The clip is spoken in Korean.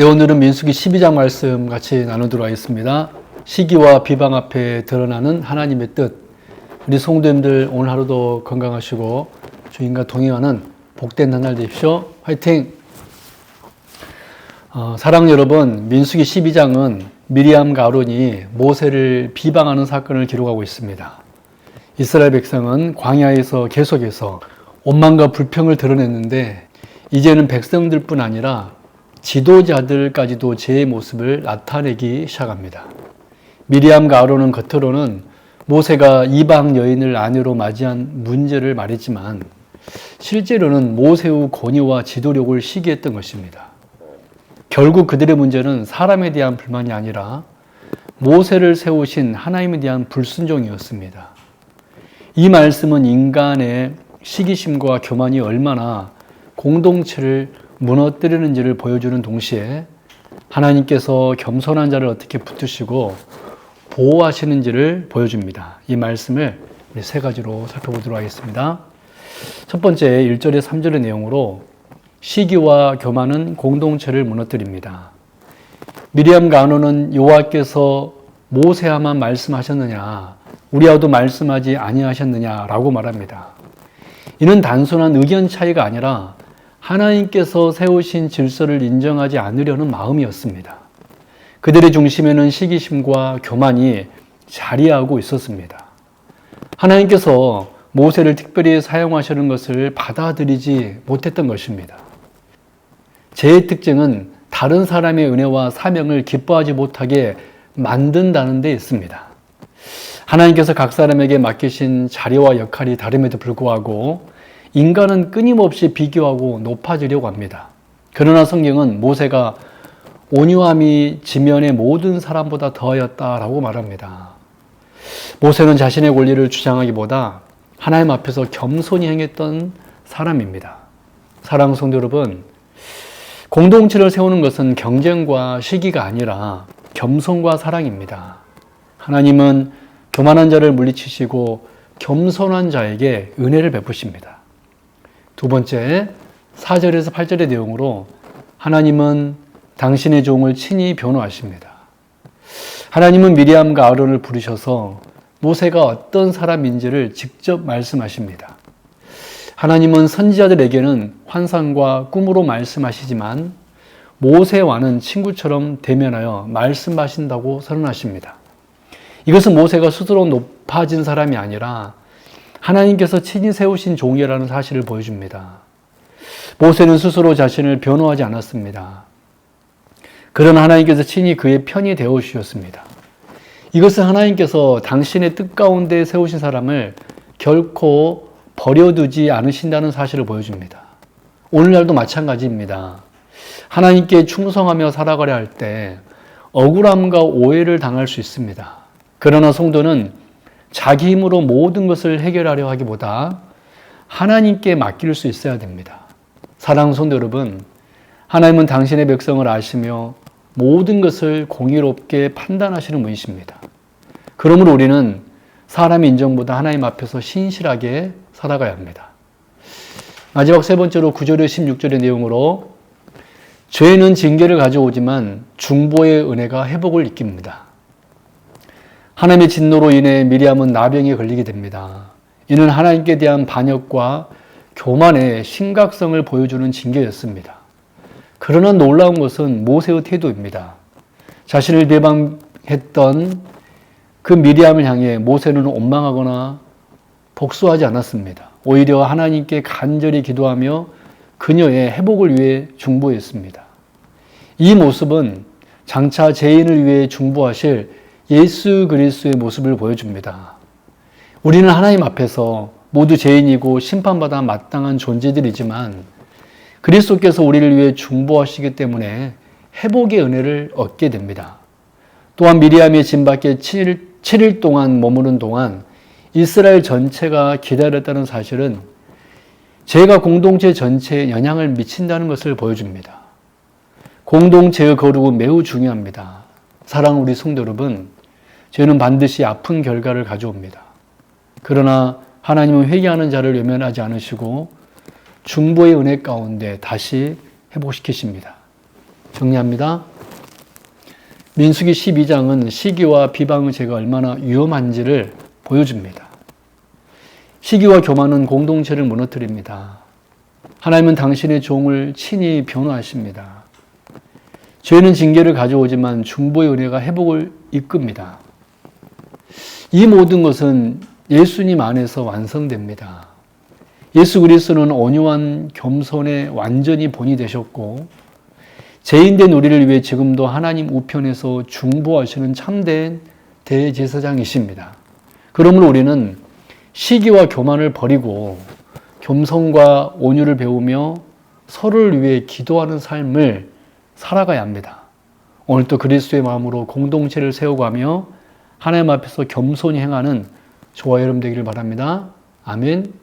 네, 오늘은 민수기 12장 말씀 같이 나누도록 하겠습니다. 시기와 비방 앞에 드러나는 하나님의 뜻. 우리 성도님들 오늘 하루도 건강하시고 주님과 동행하는 복된 한 날 되십시오. 화이팅! 사랑 여러분, 민수기 12장은 미리암과 아론이 모세를 비방하는 사건을 기록하고 있습니다. 이스라엘 백성은 광야에서 계속해서 원망과 불평을 드러냈는데 이제는 백성들뿐 아니라 지도자들까지도 제 모습을 나타내기 시작합니다. 미리암과 아론은 겉으로는 모세가 이방 여인을 아내로 맞이한 문제를 말했지만 실제로는 모세의 권위와 지도력을 시기했던 것입니다. 결국 그들의 문제는 사람에 대한 불만이 아니라 모세를 세우신 하나님에 대한 불순종이었습니다. 이 말씀은 인간의 시기심과 교만이 얼마나 공동체를 무너뜨리는지를 보여주는 동시에 하나님께서 겸손한 자를 어떻게 붙드시고 보호하시는지를 보여줍니다. 이 말씀을 우리 세 가지로 살펴보도록 하겠습니다. 첫 번째 1절에 3절의 내용으로 시기와 교만은 공동체를 무너뜨립니다. 미리암과 아론은 여호와께서 모세와만 말씀하셨느냐 우리와도 말씀하지 아니하셨느냐라고 말합니다. 이는 단순한 의견 차이가 아니라 하나님께서 세우신 질서를 인정하지 않으려는 마음이었습니다. 그들의 중심에는 시기심과 교만이 자리하고 있었습니다. 하나님께서 모세를 특별히 사용하시는 것을 받아들이지 못했던 것입니다. 죄의 특징은 다른 사람의 은혜와 사명을 기뻐하지 못하게 만든다는 데 있습니다. 하나님께서 각 사람에게 맡기신 자리와 역할이 다름에도 불구하고 인간은 끊임없이 비교하고 높아지려고 합니다. 그러나 성경은 모세가 온유함이 지면의 모든 사람보다 더하였다라고 말합니다. 모세는 자신의 권리를 주장하기보다 하나님 앞에서 겸손히 행했던 사람입니다. 사랑하는 성도 여러분, 공동체를 세우는 것은 경쟁과 시기가 아니라 겸손과 사랑입니다. 하나님은 교만한 자를 물리치시고 겸손한 자에게 은혜를 베푸십니다. 두 번째, 4절에서 8절의 내용으로 하나님은 당신의 종을 친히 변호하십니다. 하나님은 미리암과 아론을 부르셔서 모세가 어떤 사람인지를 직접 말씀하십니다. 하나님은 선지자들에게는 환상과 꿈으로 말씀하시지만 모세와는 친구처럼 대면하여 말씀하신다고 선언하십니다. 이것은 모세가 스스로 높아진 사람이 아니라 하나님께서 친히 세우신 종이라는 사실을 보여줍니다. 모세는 스스로 자신을 변호하지 않았습니다. 그러나 하나님께서 친히 그의 편이 되어 주셨습니다. 이것은 하나님께서 당신의 뜻 가운데 세우신 사람을 결코 버려두지 않으신다는 사실을 보여줍니다. 오늘날도 마찬가지입니다. 하나님께 충성하며 살아가려 할 때 억울함과 오해를 당할 수 있습니다. 그러나 성도는 자기 힘으로 모든 것을 해결하려 하기보다 하나님께 맡길 수 있어야 됩니다. 사랑하는 성도 여러분, 하나님은 당신의 백성을 아시며 모든 것을 공의롭게 판단하시는 분이십니다. 그러므로 우리는 사람의 인정보다 하나님 앞에서 신실하게 살아가야 합니다. 마지막 세 번째로 9절에 16절의 내용으로 죄는 징계를 가져오지만 중보의 은혜가 회복을 이깁니다. 하나님의 진노로 인해 미리암은 나병에 걸리게 됩니다. 이는 하나님께 대한 반역과 교만의 심각성을 보여주는 징계였습니다. 그러나 놀라운 것은 모세의 태도입니다. 자신을 배반했던 그 미리암을 향해 모세는 원망하거나 복수하지 않았습니다. 오히려 하나님께 간절히 기도하며 그녀의 회복을 위해 중보했습니다. 이 모습은 장차 죄인을 위해 중보하실 예수 그리스도의 모습을 보여줍니다. 우리는 하나님 앞에서 모두 죄인이고 심판받아 마땅한 존재들이지만 그리스도께서 우리를 위해 중보하시기 때문에 회복의 은혜를 얻게 됩니다. 또한 미리암의 진 밖에 7일 동안 머무는 동안 이스라엘 전체가 기다렸다는 사실은 죄가 공동체 전체에 영향을 미친다는 것을 보여줍니다. 공동체의 거룩은 매우 중요합니다. 사랑하는 우리 성도 여러분, 죄는 반드시 아픈 결과를 가져옵니다. 그러나 하나님은 회개하는 자를 외면하지 않으시고 중보의 은혜 가운데 다시 회복시키십니다. 정리합니다. 민수기 12장은 시기와 비방의 죄가 얼마나 위험한지를 보여줍니다. 시기와 교만은 공동체를 무너뜨립니다. 하나님은 당신의 종을 친히 변호하십니다. 죄는 징계를 가져오지만 중보의 은혜가 회복을 이끕니다. 이 모든 것은 예수님 안에서 완성됩니다. 예수 그리스도는 온유한 겸손의 완전히 본이 되셨고 죄인된 우리를 위해 지금도 하나님 우편에서 중보하시는 참된 대제사장이십니다. 그러므로 우리는 시기와 교만을 버리고 겸손과 온유를 배우며 서로를 위해 기도하는 삶을 살아가야 합니다. 오늘도 그리스도의 마음으로 공동체를 세워가며 하나님 앞에서 겸손히 행하는 저와 여러분 되기를 바랍니다. 아멘.